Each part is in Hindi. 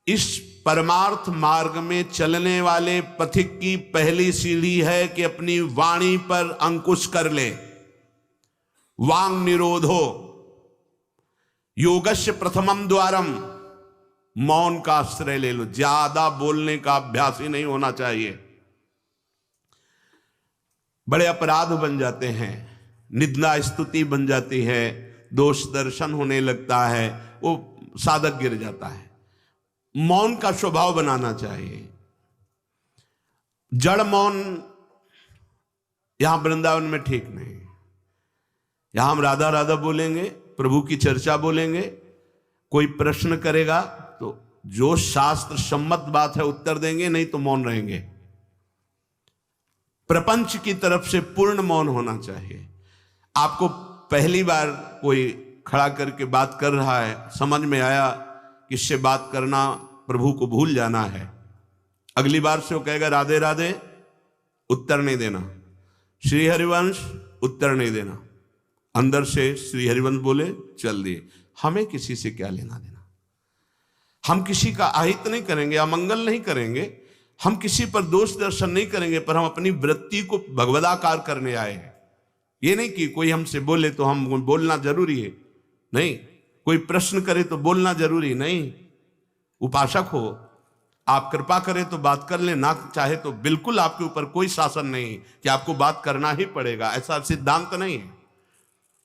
इस परमार्थ मार्ग में चलने वाले पथिक की पहली सीढ़ी है कि अपनी वाणी पर अंकुश कर ले। वांग निरोधो योगस्य प्रथमम द्वारम, मौन का आश्रय ले लो। ज्यादा बोलने का अभ्यास ही नहीं होना चाहिए। बड़े अपराध बन जाते हैं, निंदा स्तुति बन जाती है, दोष दर्शन होने लगता है, वो साधक गिर जाता है। मौन का स्वभाव बनाना चाहिए। जड़ मौन यहां वृंदावन में ठीक नहीं। यहां हम राधा राधा बोलेंगे, प्रभु की चर्चा बोलेंगे, कोई प्रश्न करेगा तो जो शास्त्र सम्मत बात है उत्तर देंगे, नहीं तो मौन रहेंगे। प्रपंच की तरफ से पूर्ण मौन होना चाहिए। आपको पहली बार कोई खड़ा करके बात कर रहा है, समझ में आया कि इससे बात करना प्रभु को भूल जाना है, अगली बार से वो कहेगा राधे राधे, उत्तर नहीं देना। श्री हरिवंश, उत्तर नहीं देना। अंदर से श्री हरिवंश बोले, चल दिए। हमें किसी से क्या लेना देना। हम किसी का अहित नहीं करेंगे, अमंगल नहीं करेंगे, हम किसी पर दोष दर्शन नहीं करेंगे, पर हम अपनी वृत्ति को भगवदाकार करने आए हैं। ये नहीं कि कोई हमसे बोले तो हम बोलना जरूरी है, नहीं। कोई प्रश्न करे तो बोलना जरूरी नहीं। उपासक हो, आप कृपा करें तो बात कर ले, ना चाहे तो बिल्कुल आपके ऊपर कोई शासन नहीं कि आपको बात करना ही पड़ेगा, ऐसा सिद्धांत नहीं है।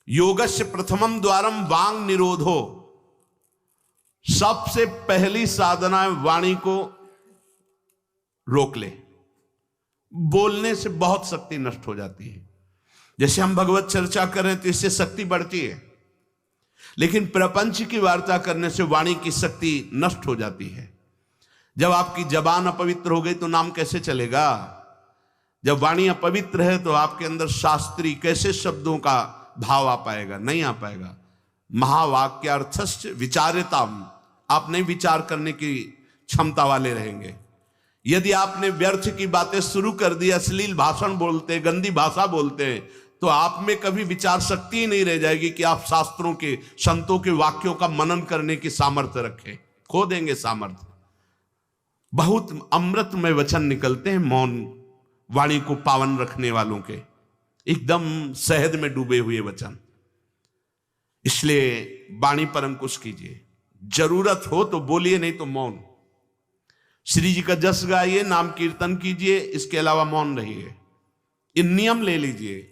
योगस्य प्रथमम द्वारम वांग निरोधो, सबसे पहली साधना है वाणी को रोक ले। बोलने से बहुत शक्ति नष्ट हो जाती है। जैसे हम भगवत चर्चा करें तो इससे शक्ति बढ़ती है, लेकिन प्रपंच की वार्ता करने से वाणी की शक्ति नष्ट हो जाती है। जब आपकी जबान अपवित्र हो गई तो नाम कैसे चलेगा? जब वाणी अपवित्र है तो आपके अंदर शास्त्री कैसे शब्दों का भाव आ पाएगा? नहीं आ पाएगा। महावाक्यार्थश्च विचारिताम, आप नहीं विचार करने की क्षमता वाले रहेंगे। यदि आपने व्यर्थ की बातें शुरू कर दी, अश्लील भाषण बोलते, गंदी भाषा बोलते, तो आप में कभी विचार शक्ति ही नहीं रह जाएगी कि आप शास्त्रों के, संतों के वाक्यों का मनन करने की सामर्थ्य रखें। खो देंगे सामर्थ्य। बहुत अमृत में वचन निकलते हैं मौन वाणी को पावन रखने वालों के, एकदम शहद में डूबे हुए वचन। इसलिए वाणी पर अंकुश कीजिए। जरूरत हो तो बोलिए, नहीं तो मौन। श्री जी का जस गाइए, नाम कीर्तन कीजिए, इसके अलावा मौन रहिए। इन नियम ले लीजिए।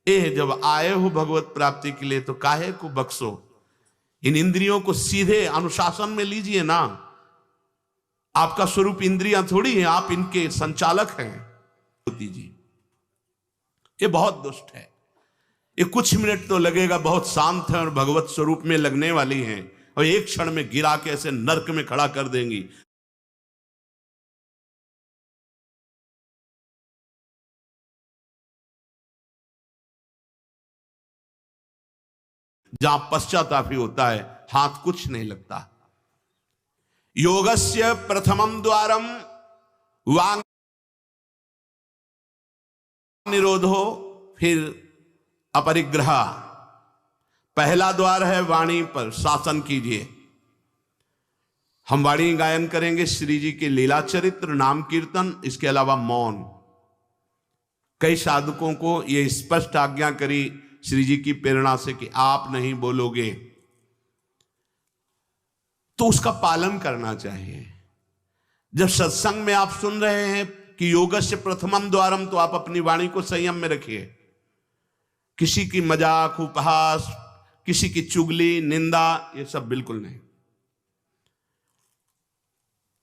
जब आए हो भगवत प्राप्ति के लिए तो काहे को बख्शो। इन इंद्रियों को सीधे अनुशासन में लीजिए ना। आपका स्वरूप इंद्रियां थोड़ी हैं, आप इनके संचालक हैं। जी, ये बहुत दुष्ट है। ये कुछ मिनट तो लगेगा बहुत शांत है और भगवत स्वरूप में लगने वाली हैं, और एक क्षण में गिरा के ऐसे नरक में खड़ा कर देंगी। जहां पश्चाताप ही होता है, हाथ कुछ नहीं लगता। योगस्य प्रथमम द्वारम वांग निरोधो, फिर अपरिग्रह। पहला द्वार है वाणी पर शासन कीजिए। हम वाणी गायन करेंगे, श्री जी के लीला चरित्र, नाम कीर्तन, इसके अलावा मौन। कई साधकों को यह स्पष्ट आज्ञा करी श्री जी की प्रेरणा से कि आप नहीं बोलोगे, तो उसका पालन करना चाहिए। जब सत्संग में आप सुन रहे हैं कि योगस्य प्रथमम द्वारम, तो आप अपनी वाणी को संयम में रखिए। किसी की मजाक, उपहास, किसी की चुगली, निंदा, ये सब बिल्कुल नहीं।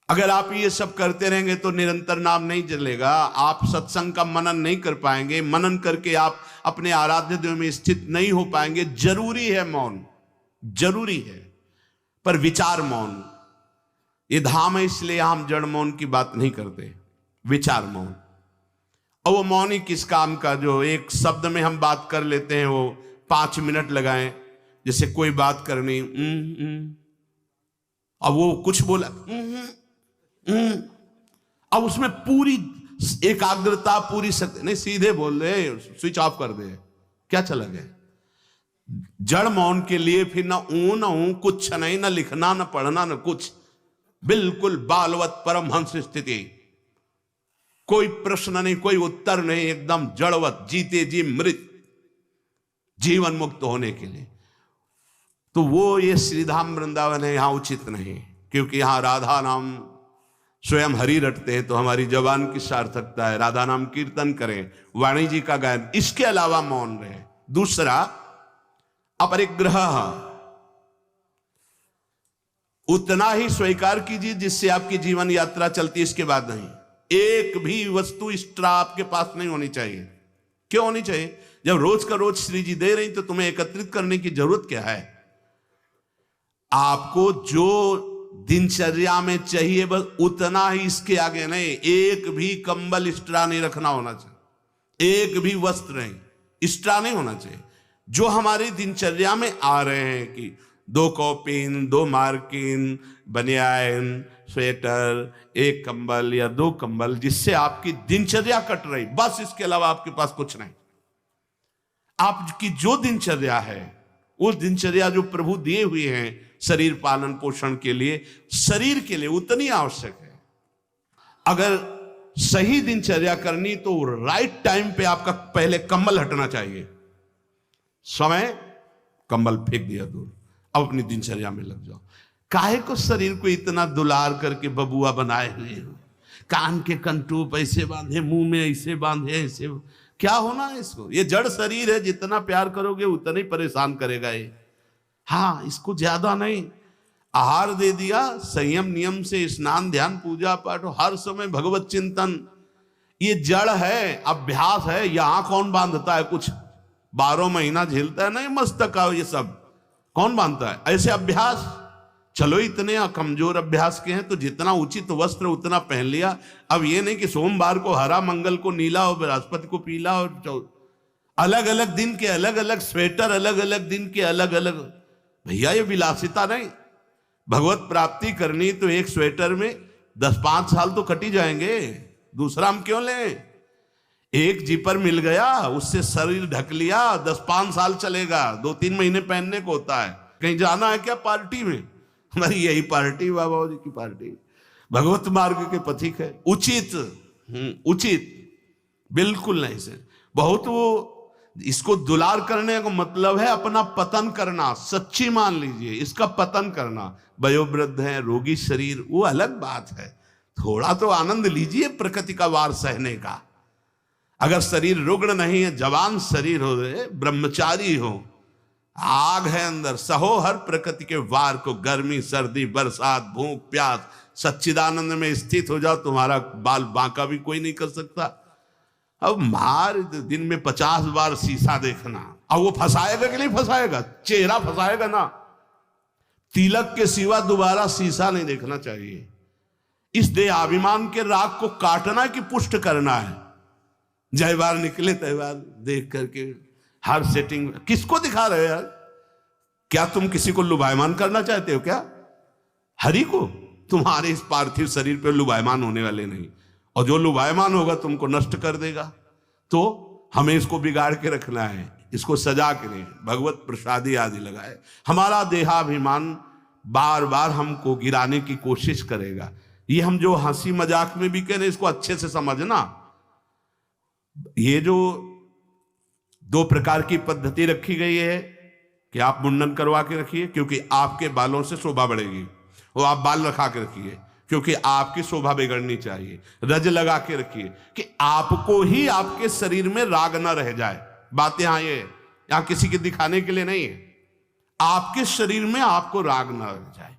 अगर आप ये सब करते रहेंगे तो निरंतर नाम नहीं चलेगा। आप सत्संग का मनन नहीं कर पाएंगे। मनन करके आप अपने आराध्य देव में स्थित नहीं हो पाएंगे। जरूरी है मौन, जरूरी है, पर विचार मौन। ये धाम है, इसलिए हम जड़ मौन की बात नहीं करते, विचार मौन। और वो मौन ही किस काम का, जो एक शब्द में हम बात कर लेते हैं, वो 5 मिनट लगाएं। जैसे कोई बात करनी, अब वो कुछ बोला, अब उसमें पूरी एकाग्रता, पूरी शक्ति नहीं, सीधे बोल रहे, स्विच ऑफ कर दे, क्या चला गया। जड़ मौन के लिए फिर ना ऊ, कुछ नहीं, ना लिखना, ना पढ़ना, ना कुछ। बिल्कुल बालवत परमहंस स्थिति, कोई प्रश्न नहीं, कोई उत्तर नहीं, एकदम जड़वत, जीते जी मृत, जीवन मुक्त होने के लिए। तो वो ये श्रीधाम वृंदावन है, यहां उचित नहीं, क्योंकि यहां राधा नाम स्वयं हरि रटते हैं, तो हमारी जबान की सार्थकता है, राधा नाम कीर्तन करें, वाणी जी का गायन, इसके अलावा मौन रहे। दूसरा, अपरिग्रह, उतना ही स्वीकार कीजिए जिससे आपकी जीवन यात्रा चलती, इसके बाद नहीं। एक भी वस्तु एक्स्ट्रा आपके पास नहीं होनी चाहिए। क्यों होनी चाहिए? जब रोज का रोज श्री जी दे रही तो तुम्हें एकत्रित करने की जरूरत क्या है? आपको जो दिनचर्या में चाहिए बस उतना ही, इसके आगे नहीं। एक भी कंबल एक्स्ट्रा नहीं रखना होना चाहिए, एक भी वस्त्र नहीं एक्स्ट्रा नहीं होना चाहिए। जो हमारी दिनचर्या में आ रहे हैं कि 2 कॉपिन, 2 मार्किन, बनियान, स्वेटर, 1 कंबल या 2 कंबल, जिससे आपकी दिनचर्या कट रही, बस इसके अलावा आपके पास कुछ नहीं। आपकी जो दिनचर्या है, वो दिनचर्या जो प्रभु दिए हुए हैं शरीर पालन पोषण के लिए, शरीर के लिए उतनी आवश्यक है। अगर सही दिनचर्या करनी तो राइट टाइम पे आपका पहले कंबल हटना चाहिए। समय कंबल फेंक दिया दूर, अब अपनी दिनचर्या में लग जाओ। काहे को शरीर को इतना दुलार करके बबुआ बनाए हुए हो, कान के कंटूप ऐसे बांधे, मुंह में ऐसे बांधे, ऐसे क्या होना है इसको? ये जड़ शरीर है, जितना प्यार करोगे उतना ही परेशान करेगा ये। हाँ, इसको ज्यादा नहीं, आहार दे दिया, संयम नियम से स्नान ध्यान पूजा पाठ, हर समय भगवत चिंतन, ये जड़ है, अभ्यास है। यहां कौन बांधता है कुछ? 12 महीना झेलता है नहीं मस्तक ये सब, कौन बांधता है? ऐसे अभ्यास, चलो इतने कमजोर अभ्यास के हैं तो जितना उचित वस्त्र उतना पहन लिया। अब ये नहीं कि सोमवार को हरा, मंगल को नीला और बृहस्पति को पीला, और अलग अलग दिन के अलग अलग स्वेटर, अलग अलग दिन के अलग अलग। भैया ये विलासिता नहीं। भगवत प्राप्ति करनी तो एक स्वेटर में 10-5 साल तो कट ही जाएंगे, दूसरा हम क्यों लें? एक जीपर मिल गया, उससे शरीर ढक लिया, 10-5 साल चलेगा, 2-3 महीने पहनने को होता है। कहीं जाना है क्या पार्टी में? हमारी यही पार्टी, बाबा जी की पार्टी, भगवत मार्ग के पथिक है। उचित उचित बिल्कुल नहीं से बहुत, वो इसको दुलार करने का मतलब है अपना पतन करना। सच्ची मान लीजिए, इसका पतन करना। वयोवृद्ध है, रोगी शरीर, वो अलग बात है, थोड़ा तो आनंद लीजिए प्रकृति का वार सहने का। अगर शरीर रुग्ण नहीं है, जवान शरीर हो, ब्रह्मचारी हो, आग है अंदर, सहो हर प्रकृति के वार को, गर्मी सर्दी बरसात भूख प्यास, सच्चिदानंद में स्थित हो जाओ, तुम्हारा बाल बांका भी कोई नहीं कर सकता। अब मार दिन में 50 बार शीशा देखना, अब वो फंसाएगा कि नहीं फंसाएगा? चेहरा फंसाएगा ना। तिलक के सिवा दोबारा शीशा नहीं देखना चाहिए। इस देहाभिमान के राग को काटना कि पुष्ट करना है? जय बार निकले तय बार देख करके हर सेटिंग किसको दिखा रहे हो यार? क्या तुम किसी को लुभायमान करना चाहते हो क्या? हरि को? तुम्हारे इस पार्थिव शरीर पे लुभायमान होने वाले नहीं, और जो लुभायमान होगा तुमको नष्ट कर देगा। तो हमें इसको बिगाड़ के रखना है, इसको सजा के नहीं, भगवत प्रसादी आदि लगाए। हमारा देहाभिमान बार बार हमको गिराने की कोशिश करेगा। ये हम जो हंसी मजाक में भी कह रहे, इसको अच्छे से समझना। ये जो 2 प्रकार की पद्धति रखी गई है कि आप मुंडन करवा के रखिए क्योंकि आपके बालों से शोभा बढ़ेगी, और आप बाल रखा के रखिए क्योंकि आपकी शोभा बिगड़नी चाहिए। रज लगा के रखिए कि आपको ही आपके शरीर में राग न रह जाए। बात यहां किसी के दिखाने के लिए नहीं है, आपके शरीर में आपको राग न रह जाए।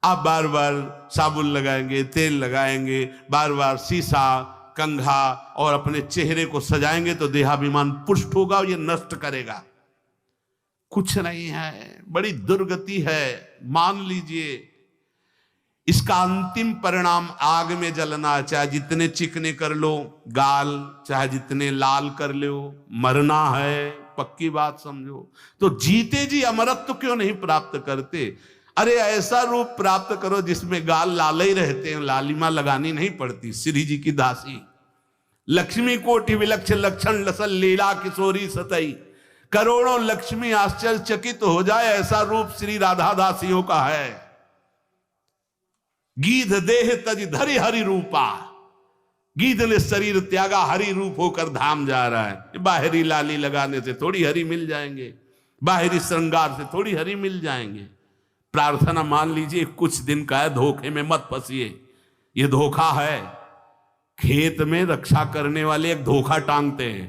आप बार बार साबुन लगाएंगे, तेल लगाएंगे, बार बार शीशा कंघा और अपने चेहरे को सजाएंगे तो देहाभिमान पुष्ट होगा, ये नष्ट करेगा। कुछ नहीं है, बड़ी दुर्गति है, मान लीजिए। इसका अंतिम परिणाम आग में जलना, चाहे जितने चिकने कर लो गाल, चाहे जितने लाल कर लो, मरना है, पक्की बात समझो। तो जीते जी अमरत्व क्यों नहीं प्राप्त करते? अरे ऐसा रूप प्राप्त करो जिसमें गाल लाल ही रहते हैं, लालिमा लगानी नहीं पड़ती। श्री जी की दासी लक्ष्मी कोटि विलक्षण लक्षण लसल लीला किशोरी सतई, करोड़ों लक्ष्मी आश्चर्यचकित हो जाए, ऐसा रूप श्री राधा दासियों का है। गीध देह तज धरि हरि रूपा, गीध ने शरीर त्यागा, हरि रूप होकर धाम जा रहा है। बाहरी लाली लगाने से थोड़ी हरि मिल जाएंगे, बाहरी श्रृंगार से थोड़ी हरि मिल जाएंगे। प्रार्थना मान लीजिए कुछ दिन का है, धोखे में मत फंसिए, ये धोखा है। खेत में रक्षा करने वाले एक धोखा टांगते हैं,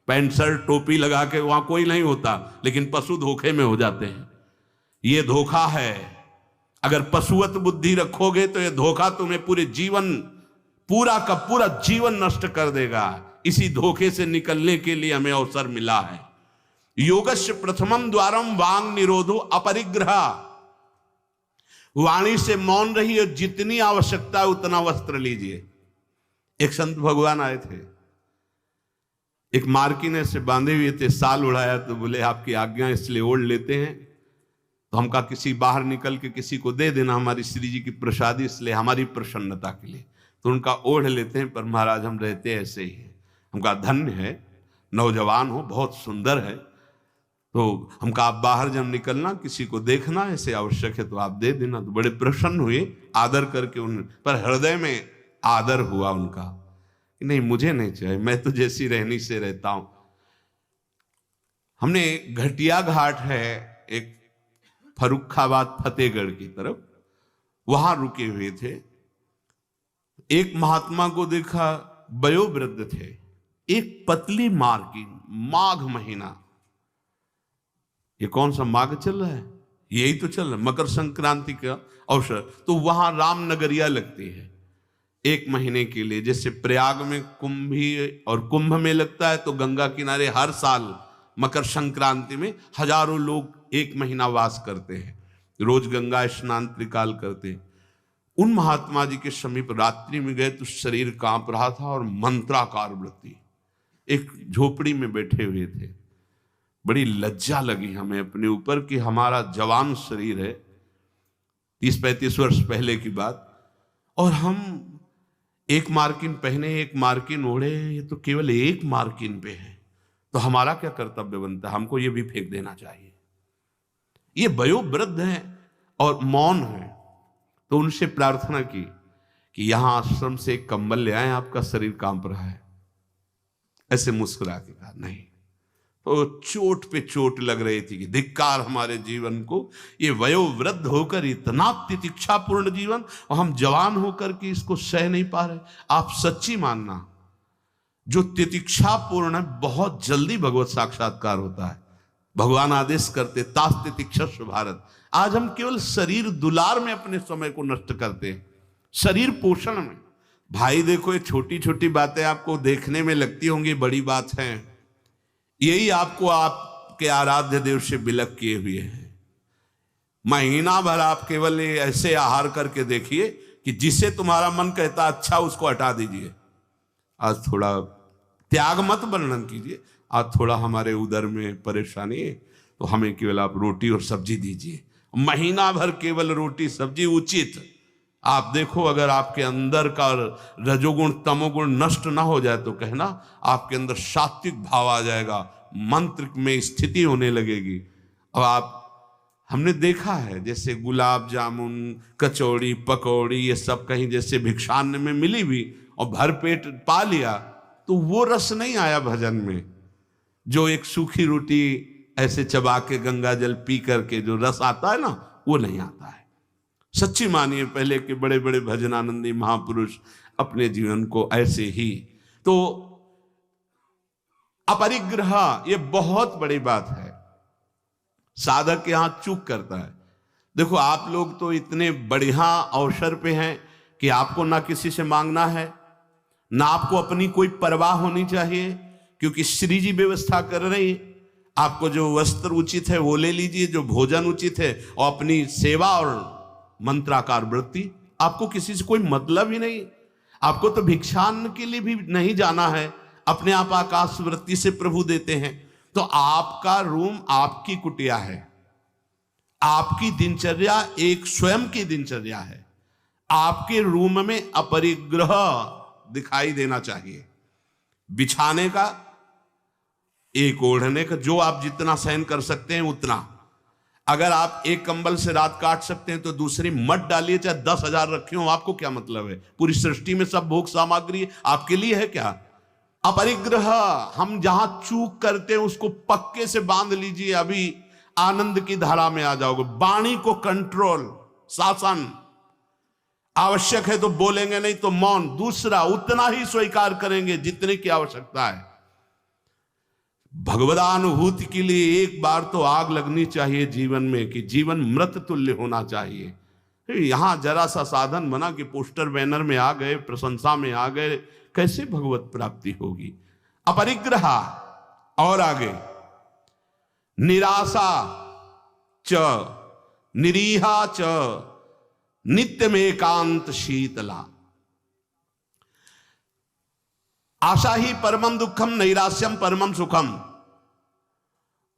पैंट शर्ट टोपी लगा के, वहां कोई नहीं होता, लेकिन पशु धोखे में हो जाते हैं। ये धोखा है। अगर पशुवत बुद्धि रखोगे तो ये धोखा तुम्हें पूरे जीवन, पूरा का पूरा जीवन नष्ट कर देगा। इसी धोखे से निकलने के लिए हमें अवसर मिला है। योगस्य प्रथमम द्वारम वांग निरोधो अपरिग्रह, वाणी से मौन रहिए, जितनी आवश्यकता है उतना वस्त्र लीजिए। एक संत भगवान आए थे, एक मार्किने से बांधे हुए थे, साल उड़ाया, तो बोले आपकी आज्ञा इसलिए ओढ़ लेते हैं। तो हम कहा किसी बाहर निकल के किसी को दे देना, हमारी श्री जी की प्रसादी, इसलिए हमारी प्रसन्नता के लिए। तो उनका ओढ़ लेते हैं, पर महाराज हम रहते ऐसे ही हैं। हम कहा धन्य है, नौजवान हो, बहुत सुंदर है। तो हम कहा आप बाहर जब निकलना किसी को देखना ऐसे आवश्यक है तो आप दे देना। तो बड़े प्रसन्न हुए, आदर करके उन पर हृदय में आदर हुआ उनका, नहीं मुझे नहीं चाहिए, मैं तो जैसी रहनी से रहता हूं। हमने घटिया घाट है एक फर्रुखाबाद फतेहगढ़ की तरफ, वहां रुके हुए थे। एक महात्मा को देखा, वयोवृद्ध थे, एक पतली मार्किन, माघ महीना, ये कौन सा माघ चल रहा है, यही तो चल रहा है, मकर संक्रांति का अवसर। तो वहां रामनगरिया लगती है 1 महीने के लिए। जैसे प्रयाग में कुंभ में लगता है, तो गंगा किनारे हर साल मकर संक्रांति में हजारों लोग 1 महीना वास करते हैं, रोज गंगा स्नान त्रिकाल करते हैं। उन महात्मा जी के समीप रात्रि में गए तो शरीर कांप रहा था और मंत्राकार वृत्ति, एक झोपड़ी में बैठे हुए थे। बड़ी लज्जा लगी हमें अपने ऊपर कि हमारा जवान शरीर है, 30-35 वर्ष पहले की बात, और हम 1 मार्किन पहने, 1 मार्किन ओढ़े, ये तो केवल 1 मार्किन पे है, तो हमारा क्या कर्तव्य बनता है, हमको ये भी फेंक देना चाहिए। ये वयोवृद्ध हैं और मौन है। तो उनसे प्रार्थना की कि यहां आश्रम से एक कंबल ले आए, आपका शरीर कांप रहा है। ऐसे मुस्कुरा के कहा नहीं। तो चोट पे चोट लग रही थी कि धिक्कार हमारे जीवन को, ये वयोवृद्ध होकर इतना तितिक्षापूर्ण जीवन, और हम जवान होकर के इसको सह नहीं पा रहे। आप सच्ची मानना, जो तितिक्षापूर्ण है बहुत जल्दी भगवत साक्षात्कार होता है। भगवान आदेश करते तास तितिक्षस्व भारत। आज हम केवल शरीर दुलार में अपने समय को नष्ट करते हैं, शरीर पोषण में। भाई देखो, ये छोटी छोटी बातें आपको देखने में लगती होंगी बड़ी बात है, यही आपको आपके आराध्य देव से विलग किए हुए हैं। महीना भर आप केवल ऐसे आहार करके देखिए कि जिसे तुम्हारा मन कहता अच्छा उसको हटा दीजिए। आज थोड़ा त्याग मत वर्णन कीजिए, आज थोड़ा हमारे उदर में परेशानी है तो हमें केवल आप रोटी और सब्जी दीजिए। महीना भर केवल रोटी सब्जी उचित। आप देखो, अगर आपके अंदर का रजोगुण तमोगुण नष्ट ना हो जाए तो कहना आपके अंदर सात्विक भाव आ जाएगा, मंत्र में स्थिति होने लगेगी। और आप, हमने देखा है जैसे गुलाब जामुन, कचौड़ी, पकौड़ी, ये सब कहीं जैसे भिक्षान्न में मिली भी और भर पेट पा लिया, तो वो रस नहीं आया भजन में। जो एक सूखी रोटी ऐसे चबा के गंगा जल पी करके जो रस आता है ना, वो नहीं आता है। सच्ची मानिए, पहले के बड़े बड़े भजनानंदी महापुरुष अपने जीवन को ऐसे ही। तो अपरिग्रह ये बहुत बड़ी बात है, साधक यहां चूक करता है। देखो, आप लोग तो इतने बढ़िया अवसर पे हैं कि आपको ना किसी से मांगना है, ना आपको अपनी कोई परवाह होनी चाहिए, क्योंकि श्री जी व्यवस्था कर रही है। आपको जो वस्त्र उचित है वो ले लीजिए, जो भोजन उचित है, और अपनी सेवा और मंत्राकार वृत्ति। आपको किसी से कोई मतलब ही नहीं। आपको तो भिक्षान्न के लिए भी नहीं जाना है, अपने आप आकाश वृत्ति से प्रभु देते हैं। तो आपका रूम आपकी कुटिया है, आपकी दिनचर्या एक स्वयं की दिनचर्या है। आपके रूम में अपरिग्रह दिखाई देना चाहिए। बिछाने का, एक ओढ़ने का, जो आप जितना सहन कर सकते हैं उतना। अगर आप एक कंबल से रात काट सकते हैं तो दूसरी मत डालिए, चाहे 10,000 रखे हो, आपको क्या मतलब है? पूरी सृष्टि में सब भोग सामग्री आपके लिए है क्या? अपरिग्रह, हम जहां चूक करते हैं उसको पक्के से बांध लीजिए, अभी आनंद की धारा में आ जाओगे। वाणी को कंट्रोल, शासन, आवश्यक है तो बोलेंगे, नहीं तो मौन। दूसरा, उतना ही स्वीकार करेंगे जितने की आवश्यकता है। भगवदानुभूति के लिए एक बार तो आग लगनी चाहिए जीवन में, कि जीवन मृत तुल्य होना चाहिए। यहां जरा सा साधन बना कि पोस्टर बैनर में आ गए, प्रशंसा में आ गए, कैसे भगवत प्राप्ति होगी? अपरिग्रह। और आगे, निराशा च निरीहा च नित्यमेकांत शीतला। आशा ही परमम दुखम, नैराश्यम परमम सुखम।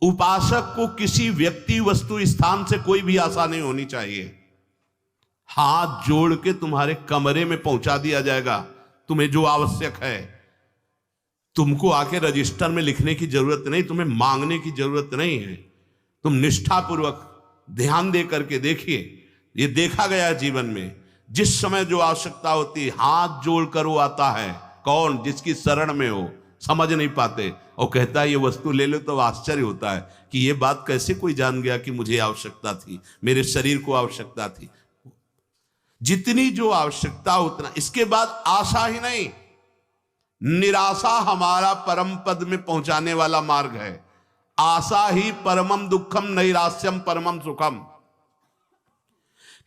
उपासक को किसी व्यक्ति, वस्तु, स्थान से कोई भी आशा नहीं होनी चाहिए। हाथ जोड़ के तुम्हारे कमरे में पहुंचा दिया जाएगा तुम्हें जो आवश्यक है। तुमको आके रजिस्टर में लिखने की जरूरत नहीं, तुम्हें मांगने की जरूरत नहीं है। तुम निष्ठापूर्वक ध्यान दे करके देखिए, ये देखा गया जीवन में, जिस समय जो आवश्यकता होती है हाथ जोड़कर वो आता है। कौन? जिसकी शरण में हो। समझ नहीं पाते और कहता है ये वस्तु ले लो, तो आश्चर्य होता है कि ये बात कैसे कोई जान गया कि मुझे आवश्यकता थी, मेरे शरीर को आवश्यकता थी। जितनी जो आवश्यकता उतना। इसके बाद आशा ही नहीं, निराशा हमारा परम पद में पहुंचाने वाला मार्ग है। आशा ही परमम दुखम, नैराश्यम परमम सुखम।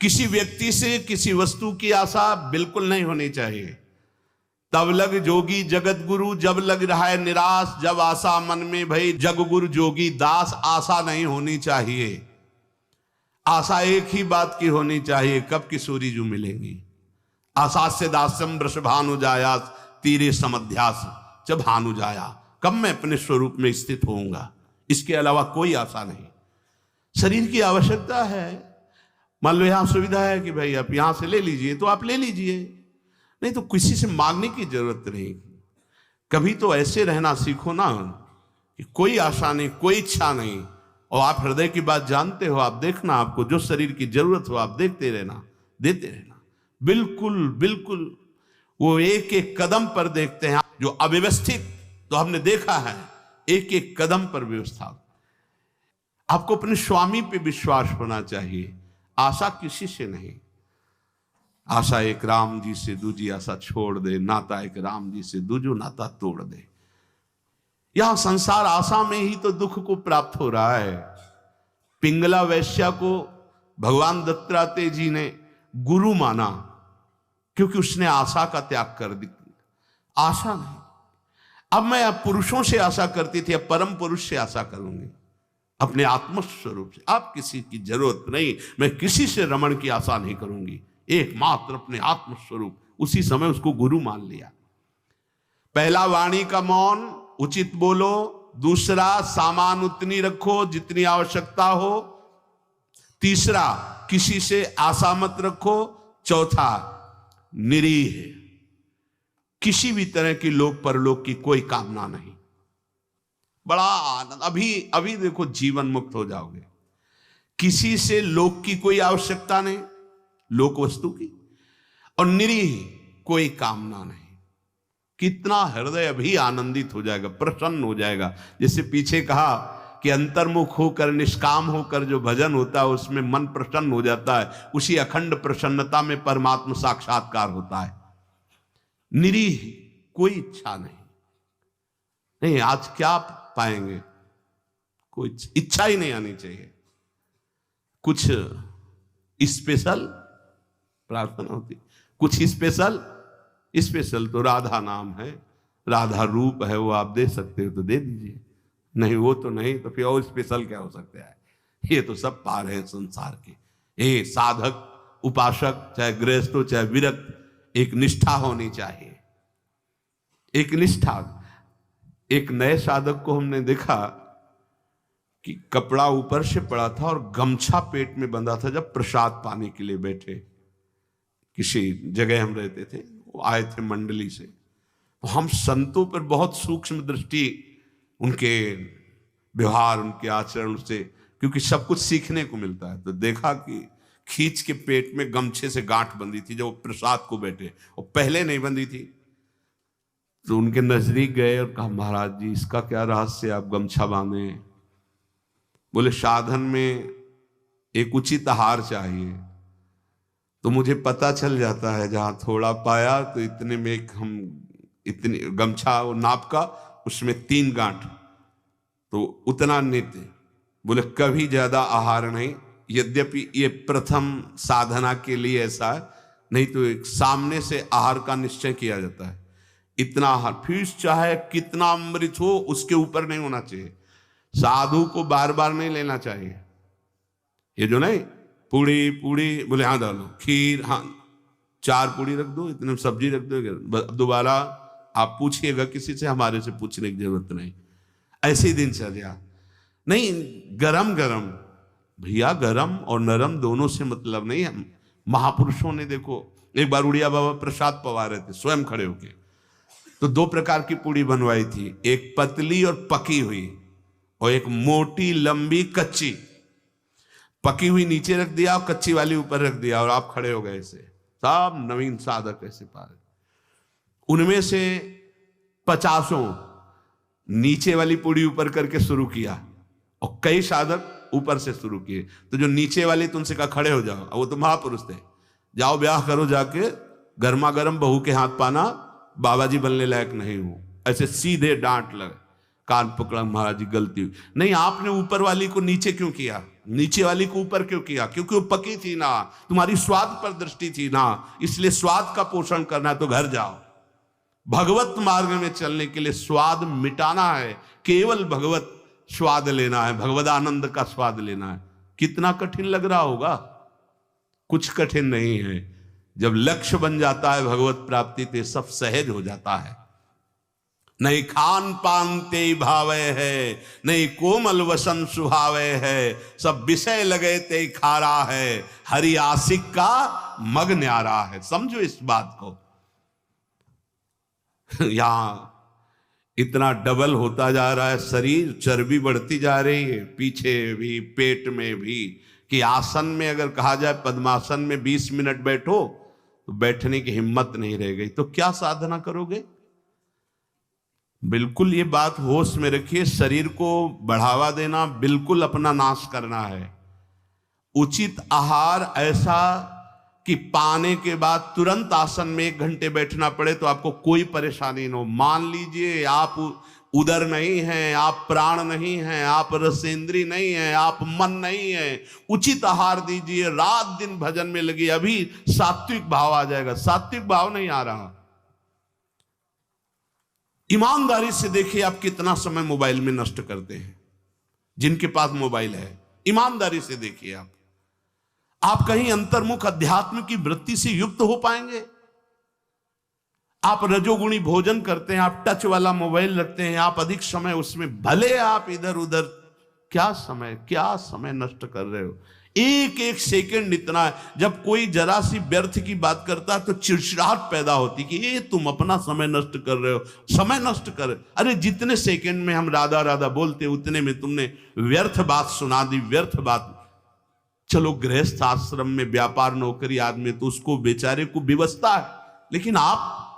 किसी व्यक्ति से, किसी वस्तु की आशा बिल्कुल नहीं होनी चाहिए। तब लग जोगी जगत गुरु, जब लग रहा है निराश, जब आशा मन में भई जग गुरु जोगी दास। आशा नहीं होनी चाहिए। आशा एक ही बात की होनी चाहिए, कब किशोरी जो मिलेंगी। आशा से दास्यम वृषभानु जायास, तीरे समध्यास जब भानु जाया। कब मैं अपने स्वरूप में स्थित होऊंगा, इसके अलावा कोई आशा नहीं। शरीर की आवश्यकता है। मान लो यहां सुविधा है कि भाई आप यहां से ले लीजिए, तो आप ले लीजिए, नहीं तो किसी से मांगने की जरूरत नहीं। कभी तो ऐसे रहना सीखो ना कि कोई आशा नहीं, कोई इच्छा नहीं, और आप हृदय की बात जानते हो। आप देखना, आपको जो शरीर की जरूरत हो आप देखते रहना, देते रहना। बिल्कुल बिल्कुल वो एक एक कदम पर देखते हैं। जो अव्यवस्थित, तो हमने देखा है एक एक कदम पर व्यवस्था। आपको अपने स्वामी पे विश्वास होना चाहिए, आशा किसी से नहीं। आशा एक राम जी से दूजी आशा छोड़ दे, नाता एक राम जी से दूजो नाता तोड़ दे। यह संसार आशा में ही तो दुख को प्राप्त हो रहा है। पिंगला वैश्या को भगवान दत्तात्रेय जी ने गुरु माना, क्योंकि उसने आशा का त्याग कर दी। आशा नहीं। अब मैं पुरुषों से आशा करती थी, अब परम पुरुष से आशा करूंगी, अपने आत्मस्वरूप से। आप किसी की जरूरत नहीं, मैं किसी से रमण की आशा नहीं करूंगी, एकमात्र अपने आत्मस्वरूप। उसी समय उसको गुरु मान लिया। पहला, वाणी का मौन, उचित बोलो। दूसरा, सामान उतनी रखो जितनी आवश्यकता हो। तीसरा, किसी से आशा मत रखो। चौथा, निरीह, किसी भी तरह की लोक परलोक की कोई कामना नहीं। बड़ा आनंद। अभी देखो, जीवन मुक्त हो जाओगे। किसी से लोक की कोई आवश्यकता नहीं, लोक वस्तु की, और निरीह, कोई कामना नहीं। कितना हृदय अभी आनंदित हो जाएगा, प्रसन्न हो जाएगा। जैसे पीछे कहा कि अंतर्मुख होकर, निष्काम होकर जो भजन होता है उसमें मन प्रसन्न हो जाता है। उसी अखंड प्रसन्नता में परमात्मा साक्षात्कार होता है। निरीह, कोई इच्छा नहीं। आज क्या पाएंगे, कोई इच्छा ही नहीं आनी चाहिए। कुछ स्पेशल प्रार्थना होती, कुछ स्पेशल तो राधा नाम है, राधा रूप है, वो आप दे सकते हो तो दे दीजिए, नहीं वो तो नहीं, तो फिर और स्पेशल क्या हो सकता है? ये तो सब पार है संसार के। ये साधक, उपासक, चाहे गृहस्थ हो चाहे विरक्त, एक निष्ठा होनी चाहिए, एक निष्ठा। एक नए साधक को हमने देखा कि कपड़ा ऊपर से पड़ा था और गमछा पेट में बंधा था। जब प्रसाद पाने के लिए बैठे, किसी जगह हम रहते थे, वो आए थे मंडली से, तो हम संतों पर बहुत सूक्ष्म दृष्टि, उनके व्यवहार, उनके आचरण से, क्योंकि सब कुछ सीखने को मिलता है। तो देखा कि खींच के पेट में गमछे से गांठ बंधी थी, जब वो प्रसाद को बैठे, वो पहले नहीं बंधी थी। तो उनके नजदीक गए और कहा, महाराज जी इसका क्या रहस्य, आप गमछा बांधे? बोले साधन में एक उचित आहार चाहिए। तो मुझे पता चल जाता है जहां थोड़ा पाया तो इतने में एक हम इतनी गमछा नाप का, उसमें 3 गांठ, तो उतना नित्य। बोले कभी ज्यादा आहार नहीं, यद्यपि ये प्रथम साधना के लिए ऐसा है, नहीं तो एक सामने से आहार का निश्चय किया जाता है। इतना आहार, फिर चाहे कितना अमृत हो उसके ऊपर नहीं होना चाहिए। साधु को बार बार नहीं लेना चाहिए। ये जो नहीं पूड़ी पूड़ी, बोले हाँ डालो, खीर हाँ 4 पूड़ी रख दो, इतने सब्जी रख दो, दोबारा आप पूछिएगा किसी से, हमारे से पूछने की जरूरत नहीं। ऐसी दिनचर्या नहीं। गरम गरम भैया, गरम और नरम दोनों से मतलब नहीं है। महापुरुषों ने देखो, एक बार उड़िया बाबा प्रसाद पवा रहे थे स्वयं खड़े होके, तो 2 प्रकार की पूड़ी बनवाई थी, एक पतली और पकी हुई, और एक मोटी लंबी कच्ची। पकी हुई नीचे रख दिया और कच्ची वाली ऊपर रख दिया, और आप खड़े हो गए ऐसे, सब नवीन साधक ऐसे पारे। उनमें से 50 नीचे वाली पूड़ी ऊपर करके शुरू किया, और कई साधक ऊपर से शुरू किए। तो जो नीचे वाले तुमसे कहा खड़े हो जाओ, वो तो महापुरुष थे, जाओ ब्याह करो जाके, गर्मा गर्म बहू के हाथ पाना, बाबा जी बनने लायक नहीं हो। ऐसे सीधे डांट लगे, कान पकड़ा, महाराज जी गलती हुई। नहीं, आपने ऊपर वाली को नीचे क्यों किया, नीचे वाली को ऊपर क्यों किया? क्योंकि वो पकी थी ना, तुम्हारी स्वाद पर दृष्टि थी ना, इसलिए स्वाद का पोषण करना है तो घर जाओ। भगवत मार्ग में चलने के लिए स्वाद मिटाना है, केवल भगवत स्वाद लेना है, भगवत आनंद का स्वाद लेना है। कितना कठिन लग रहा होगा? कुछ कठिन नहीं है। जब लक्ष्य बन जाता है भगवत प्राप्ति, तो सब सहज हो जाता है। नहीं खान पान ते भावे है, नहीं कोमल वसन सुहावे है, सब विषय लगे ते खारा है, हरि आशिक का मग न्यारा है। समझो इस बात को। यहां इतना डबल होता जा रहा है शरीर, चर्बी बढ़ती जा रही है, पीछे भी पेट में भी, कि आसन में अगर कहा जाए पद्मासन में 20 मिनट बैठो तो बैठने की हिम्मत नहीं रह गई। तो क्या साधना करोगे? बिल्कुल ये बात होश में रखिए। शरीर को बढ़ावा देना, बिल्कुल अपना नाश करना है। उचित आहार ऐसा कि पाने के बाद तुरंत आसन में 1 घंटे बैठना पड़े तो आपको कोई परेशानी न हो। मान लीजिए आप उदर नहीं हैं, आप प्राण नहीं हैं, आप रसेंद्री नहीं हैं, आप मन नहीं है, उचित आहार दीजिए, रात दिन भजन में लगी, अभी सात्विक भाव आ जाएगा। सात्विक भाव नहीं आ रहा। ईमानदारी से देखिए आप कितना समय मोबाइल में नष्ट करते हैं। जिनके पास मोबाइल है, ईमानदारी से देखिए आप कहीं अंतर्मुख अध्यात्म की वृत्ति से युक्त हो पाएंगे? आप रजोगुणी भोजन करते हैं, आप टच वाला मोबाइल रखते हैं, आप अधिक समय उसमें, भले आप इधर उधर, क्या समय नष्ट कर रहे हो। एक एक सेकंड इतना है। जब कोई जरा सी व्यर्थ की बात करता है तो चिड़चिड़ाहट पैदा होती कि ये तुम अपना समय नष्ट कर रहे हो, समय नष्ट कर। अरे जितने सेकंड में हम राधा राधा बोलते उतने में तुमने व्यर्थ बात सुना दी, व्यर्थ बात। चलो गृहस्थ आश्रम में व्यापार नौकरी आदमी तो उसको बेचारे को विवशता है, लेकिन आप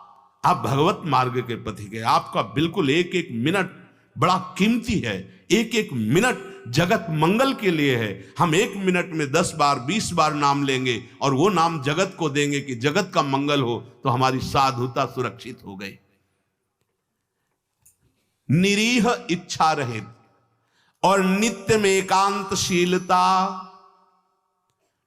भगवत मार्ग के पथिक है। आपका बिल्कुल एक एक मिनट बड़ा कीमती है। एक एक मिनट जगत मंगल के लिए है। हम 1 मिनट में 10 बार 20 बार नाम लेंगे और वो नाम जगत को देंगे कि जगत का मंगल हो, तो हमारी साधुता सुरक्षित हो गई। निरीह इच्छा रहित और नित्य में एकांतशीलता,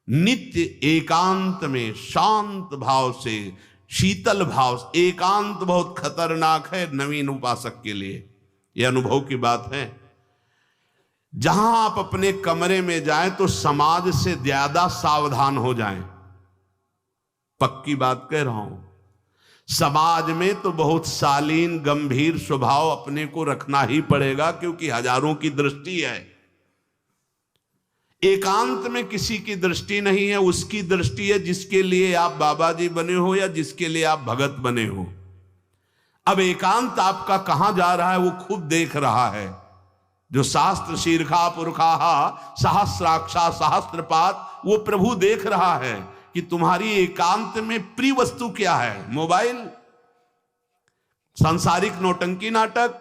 नित्य एकांत में शांत भाव से, शीतल भाव से। एकांत बहुत खतरनाक है नवीन उपासक के लिए, यह अनुभव की बात है। जहां आप अपने कमरे में जाएं तो समाज से ज्यादा सावधान हो जाएं। पक्की बात कह रहा हूं। समाज में तो बहुत शालीन गंभीर स्वभाव अपने को रखना ही पड़ेगा, क्योंकि हजारों की दृष्टि है। एकांत में किसी की दृष्टि नहीं है, उसकी दृष्टि है जिसके लिए आप बाबा जी बने हो या जिसके लिए आप भगत बने हो। अब एकांत आपका कहां जा रहा है वो खुद देख रहा है। जो शास्त्र शीर्षा पुरखा सहस्राक्षा सहस्त्रपात, वो प्रभु देख रहा है कि तुम्हारी एकांत में प्रिय वस्तु क्या है। मोबाइल, सांसारिक नौटंकी नाटक,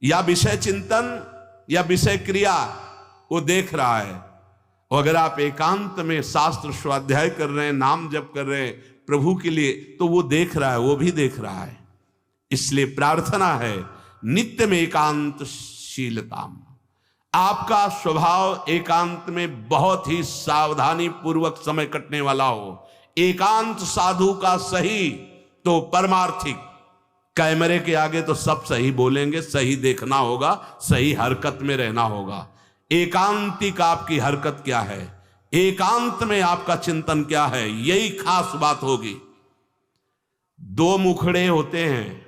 या विषय चिंतन, या विषय क्रिया, वो देख रहा है। और अगर आप एकांत में शास्त्र स्वाध्याय कर रहे हैं, नाम जप कर रहे हैं प्रभु के लिए, तो वो देख रहा है, वो भी देख रहा है। इसलिए प्रार्थना है नित्य में एकांतशीलता। आपका स्वभाव एकांत में बहुत ही सावधानी पूर्वक समय कटने वाला हो। एकांत साधु का सही तो परमार्थिक। कैमरे के आगे तो सब सही बोलेंगे, सही देखना होगा, सही हरकत में रहना होगा। एकांतिक आपकी हरकत क्या है, एकांत में आपका चिंतन क्या है, यही खास बात होगी। दो मुखड़े होते हैं,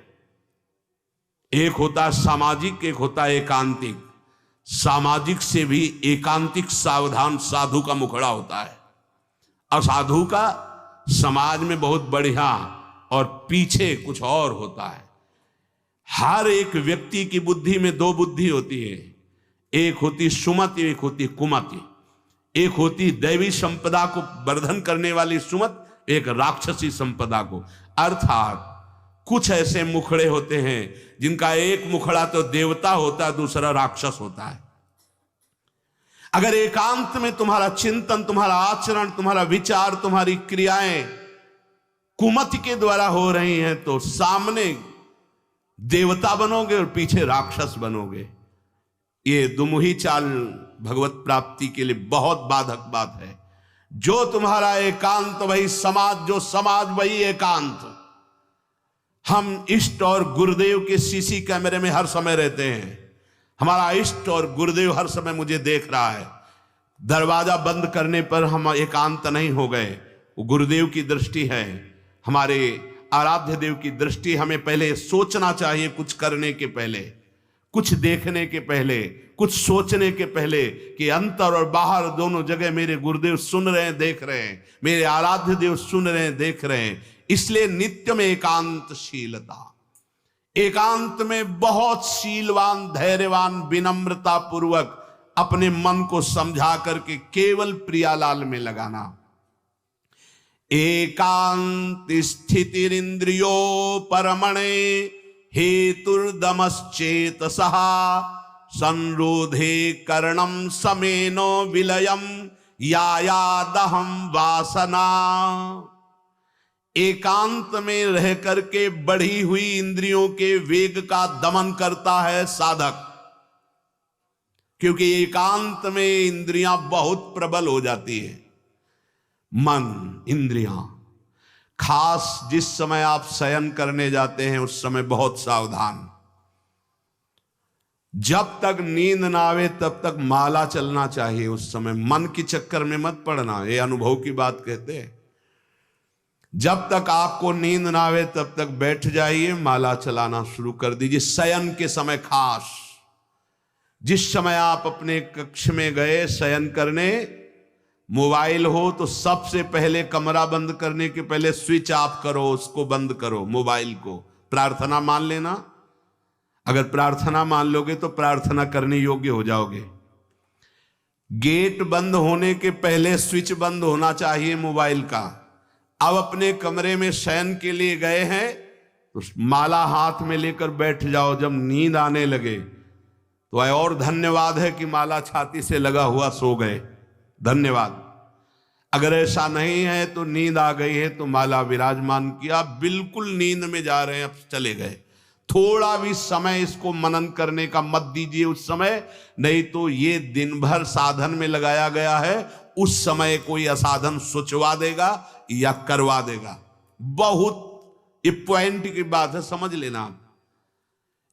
एक होता है सामाजिक, एक होता है एकांतिक। सामाजिक से भी एकांतिक सावधान साधु का मुखड़ा होता है। असाधु का समाज में बहुत बढ़िया और पीछे कुछ और होता है। हर एक व्यक्ति की बुद्धि में दो बुद्धि होती है, एक होती सुमति, एक होती कुमति। एक होती दैवी संपदा को वर्धन करने वाली सुमत, एक राक्षसी संपदा को। अर्थात कुछ ऐसे मुखड़े होते हैं जिनका एक मुखड़ा तो देवता होता है, दूसरा राक्षस होता है। अगर एकांत में तुम्हारा चिंतन, तुम्हारा आचरण, तुम्हारा विचार, तुम्हारी क्रियाएं कुमति के द्वारा हो रही हैं, तो सामने देवता बनोगे और पीछे राक्षस बनोगे। ये दुमुही चाल भगवत प्राप्ति के लिए बहुत बाधक बात है। जो तुम्हारा एकांत वही समाज, जो समाज वही एकांत। हम इष्ट और गुरुदेव के सीसी कैमरे में हर समय रहते हैं। हमारा इष्ट और गुरुदेव हर समय मुझे देख रहा है। दरवाजा बंद करने पर हम एकांत नहीं हो गए, वो गुरुदेव की दृष्टि है, हमारे आराध्य देव की दृष्टि। हमें पहले सोचना चाहिए, कुछ करने के पहले, कुछ देखने के पहले, कुछ सोचने के पहले, कि अंतर और बाहर दोनों जगह मेरे गुरुदेव सुन रहे हैं, देख रहे हैं, मेरे आराध्य देव सुन रहे हैं, देख रहे हैं। इसलिए नित्य में एकांतशीलता। एकांत में बहुत शीलवान, धैर्यवान, विनम्रता पूर्वक अपने मन को समझा करके केवल प्रियालाल में लगाना। एकांत स्थितिरिंद्रियो परमणे हेतुर्दमश्चेतसः संरोधे करणम समेनो विलयम यायादहम वासना। एकांत में रह करके बढ़ी हुई इंद्रियों के वेग का दमन करता है साधक, क्योंकि एकांत में इंद्रियां बहुत प्रबल हो जाती है। मन, इंद्रियां, खास जिस समय आप शयन करने जाते हैं उस समय बहुत सावधान। जब तक नींद ना आवे तब तक माला चलना चाहिए। उस समय मन के चक्कर में मत पड़ना, ये अनुभव की बात कहते हैं। जब तक आपको नींद ना आवे तब तक बैठ जाइए, माला चलाना शुरू कर दीजिए। शयन के समय खास, जिस समय आप अपने कक्ष में गए शयन करने, मोबाइल हो तो सबसे पहले कमरा बंद करने के पहले स्विच ऑफ करो, उसको बंद करो मोबाइल को। प्रार्थना मान लेना। अगर प्रार्थना मान लोगे तो प्रार्थना करने योग्य हो जाओगे। गेट बंद होने के पहले स्विच बंद होना चाहिए मोबाइल का। अब अपने कमरे में शयन के लिए गए हैं तो माला हाथ में लेकर बैठ जाओ। जब नींद आने लगे तो और धन्यवाद है कि माला छाती से लगा हुआ सो गए, धन्यवाद। अगर ऐसा नहीं है तो नींद आ गई है तो माला विराजमान किया, बिल्कुल नींद में जा रहे हैं, अब चले गए। थोड़ा भी समय इसको मनन करने का मत दीजिए उस समय, नहीं तो ये दिन भर साधन में लगाया गया है, उस समय कोई असाधन सोचवा देगा या करवा देगा। बहुत ये पॉइंट की बात है, समझ लेना आप।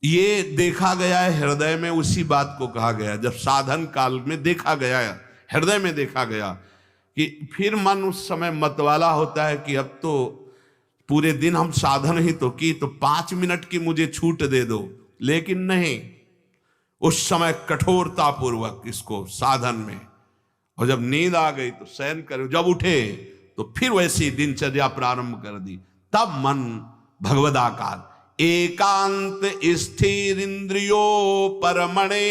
ये देखा गया है हृदय में, उसी बात को कहा गया जब साधन काल में देखा गया है, हृदय में देखा गया कि फिर मन उस समय मतवाला होता है कि अब तो पूरे दिन हम साधन ही तो की, तो 5 मिनट की मुझे छूट दे दो। लेकिन नहीं, उस समय कठोरता पूर्वक इसको साधन में, और जब नींद आ गई तो शयन करो, जब उठे तो फिर वैसी दिनचर्या प्रारंभ कर दी। तब मन भगवदाकार एकांत स्थिर इंद्रियो परमणे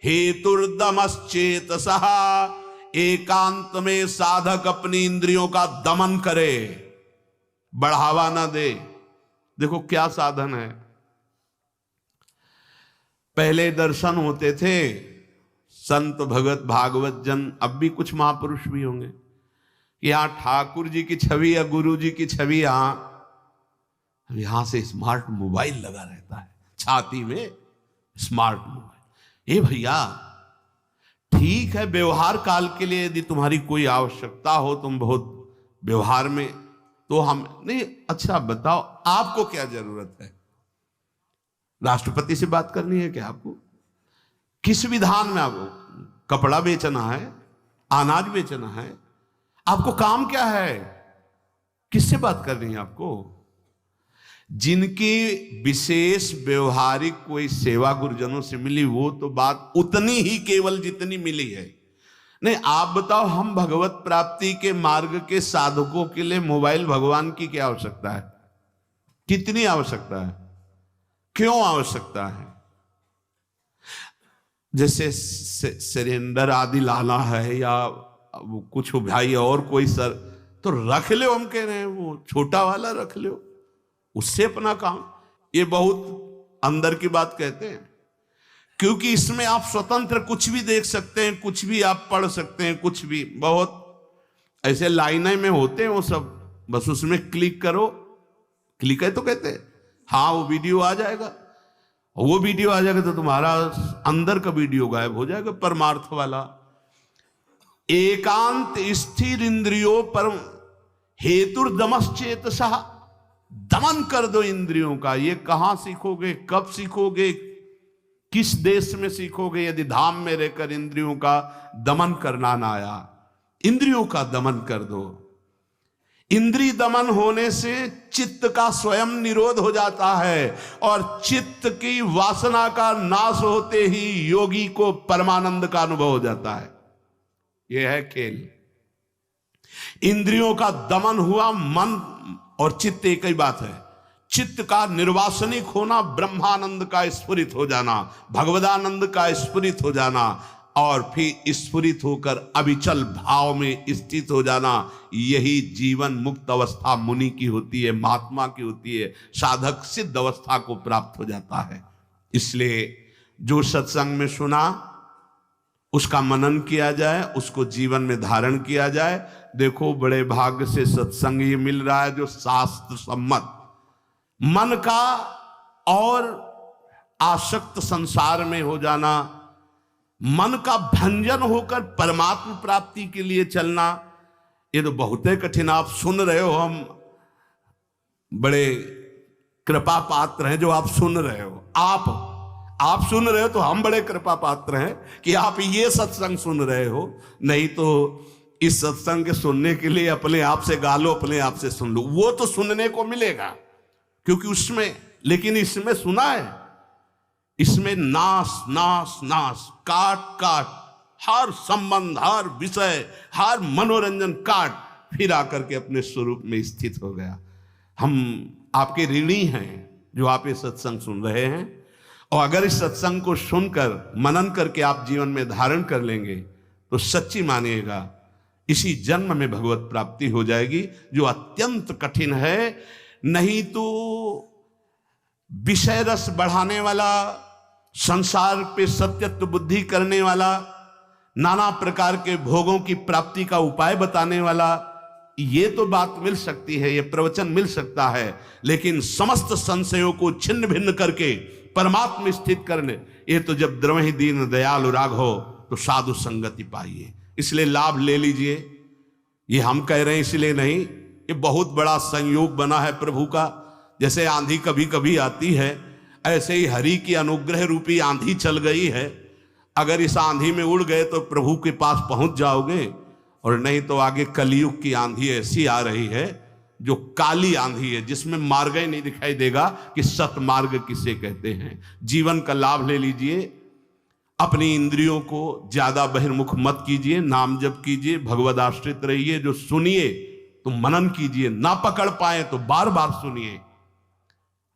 हेतुर्दमश्चेतसः। एकांत में साधक अपनी इंद्रियों का दमन करे, बढ़ावा ना दे। देखो क्या साधन है। पहले दर्शन होते थे, संत भगत भागवत जन, अब भी कुछ महापुरुष भी होंगे, यहां ठाकुर जी की छवि या गुरु जी की छवि, यहां से स्मार्ट मोबाइल लगा रहता है छाती में, स्मार्ट मोबाइल। ये भैया ठीक है, व्यवहार काल के लिए यदि तुम्हारी कोई आवश्यकता हो, तुम बहुत व्यवहार में, तो हम नहीं। अच्छा बताओ, आपको क्या जरूरत है? राष्ट्रपति से बात करनी है क्या आपको? किस विधान में आपको कपड़ा बेचना है, अनाज बेचना है? आपको काम क्या है? किससे बात करनी है आपको? जिनकी विशेष व्यवहारिक कोई सेवा गुरुजनों से मिली, वो तो बात उतनी ही केवल जितनी मिली है। नहीं, आप बताओ, हम भगवत प्राप्ति के मार्ग के साधकों के लिए मोबाइल भगवान की क्या आवश्यकता है? कितनी आवश्यकता है? क्यों आवश्यकता है? जैसे सिलेंडर आदि लाना है या कुछ भाई और कोई सर, तो रख लो, हम कह रहे हैं वो छोटा वाला रख लो, उससे अपना काम। ये बहुत अंदर की बात कहते हैं, क्योंकि इसमें आप स्वतंत्र कुछ भी देख सकते हैं, कुछ भी आप पढ़ सकते हैं, कुछ भी। बहुत ऐसे लाइनें में होते हैं वो सब, बस उसमें क्लिक करो, क्लिक है तो कहते हैं हाँ वो वीडियो आ जाएगा। वो वीडियो आ जाएगा तो तुम्हारा अंदर का वीडियो गायब हो जाएगा, परमार्थ वाला। एकांत स्थिर इंद्रियों पर हेतुर्दमश्चेतसः, दमन कर दो इंद्रियों का। ये कहां सीखोगे, कब सीखोगे, किस देश में सीखोगे, यदि धाम में रहकर इंद्रियों का दमन करना ना आया? इंद्रियों का दमन कर दो। इंद्रिय दमन होने से चित्त का स्वयं निरोध हो जाता है, और चित्त की वासना का नाश होते ही योगी को परमानंद का अनुभव हो जाता है। यह है खेल। इंद्रियों का दमन हुआ, मन और चित्त एक ही बात है। चित्त का निर्वासनिक होना, ब्रह्मानंद का स्फुरित हो जाना, भगवदानंद का स्फुरित हो जाना, और फिर स्फुरित होकर अविचल भाव में स्थित हो जाना। यही जीवन मुक्त अवस्था मुनि की होती है, महात्मा की होती है। साधक सिद्ध अवस्था को प्राप्त हो जाता है। इसलिए जो सत्संग में सुना उसका मनन किया जाए, उसको जीवन में धारण किया जाए। देखो, बड़े भाग्य से सत्संग ये मिल रहा है जो शास्त्र सम्मत, मन का और आसक्त संसार में हो जाना, मन का भंजन होकर परमात्मा प्राप्ति के लिए चलना, ये तो बहुत ही कठिन। आप सुन रहे हो, हम बड़े कृपा पात्र हैं जो आप सुन रहे हो। आप सुन रहे हो तो हम बड़े कृपा पात्र हैं कि आप ये सत्संग सुन रहे हो। नहीं तो इस सत्संग के सुनने के लिए अपने आप से गा लो, अपने आप से सुन लो, वो तो सुनने को मिलेगा क्योंकि उसमें, लेकिन इसमें सुना है, इसमें नाश नाश नाश, काट काट, हर संबंध, हर विषय, हर मनोरंजन काट, फिर आकर के अपने स्वरूप में स्थित हो गया। हम आपके ऋणी हैं जो आप ये सत्संग सुन रहे हैं, और अगर इस सत्संग को सुनकर मनन करके आप जीवन में धारण कर लेंगे तो सच्ची मानिएगा इसी जन्म में भगवत प्राप्ति हो जाएगी, जो अत्यंत कठिन है। नहीं तो विषय रस बढ़ाने वाला, संसार पे सत्यत्व बुद्धि करने वाला, नाना प्रकार के भोगों की प्राप्ति का उपाय बताने वाला, ये तो बात मिल सकती है, ये प्रवचन मिल सकता है, लेकिन समस्त संशयों को छिन्न भिन्न करके परमात्मा स्थित करने, ये तो जब द्रवहि दीन दयालु राघो तो साधु संगति पाइए। इसलिए लाभ ले लीजिए। ये हम कह रहे हैं इसलिए नहीं, ये बहुत बड़ा संयोग बना है प्रभु का। जैसे आंधी कभी कभी आती है, ऐसे ही हरि की अनुग्रह रूपी आंधी चल गई है। अगर इस आंधी में उड़ गए तो प्रभु के पास पहुंच जाओगे, और नहीं तो आगे कलयुग की आंधी ऐसी आ रही है जो काली आंधी है, जिसमें मार्ग ही नहीं दिखाई देगा कि सतमार्ग किसे कहते हैं। जीवन का लाभ ले लीजिए। अपनी इंद्रियों को ज्यादा बहिर्मुख मत कीजिए, नाम जप कीजिए, भगवद आश्रित रहिए। जो सुनिए तो मनन कीजिए, ना पकड़ पाए तो बार बार सुनिए।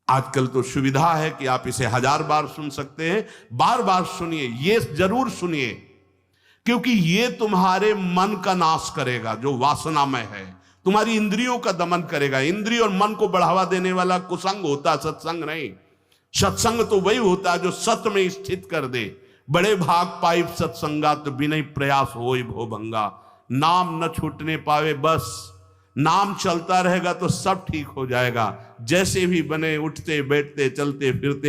आजकल तो सुविधा है कि आप इसे 1000 बार सुन सकते हैं। बार बार सुनिए, ये जरूर सुनिए, क्योंकि ये तुम्हारे मन का नाश करेगा जो वासनामय है, तुम्हारी इंद्रियों का दमन करेगा। इंद्रिय और मन को बढ़ावा देने वाला कुसंग होता, सत्संग नहीं। सत्संग तो वही होता है जो सत्य में स्थित कर दे। बड़े भाग पाइप सत्संगा तो बिना प्रयास होई भो भंगा। नाम न छूटने पावे, बस नाम चलता रहेगा तो सब ठीक हो जाएगा। जैसे भी बने, उठते बैठते चलते फिरते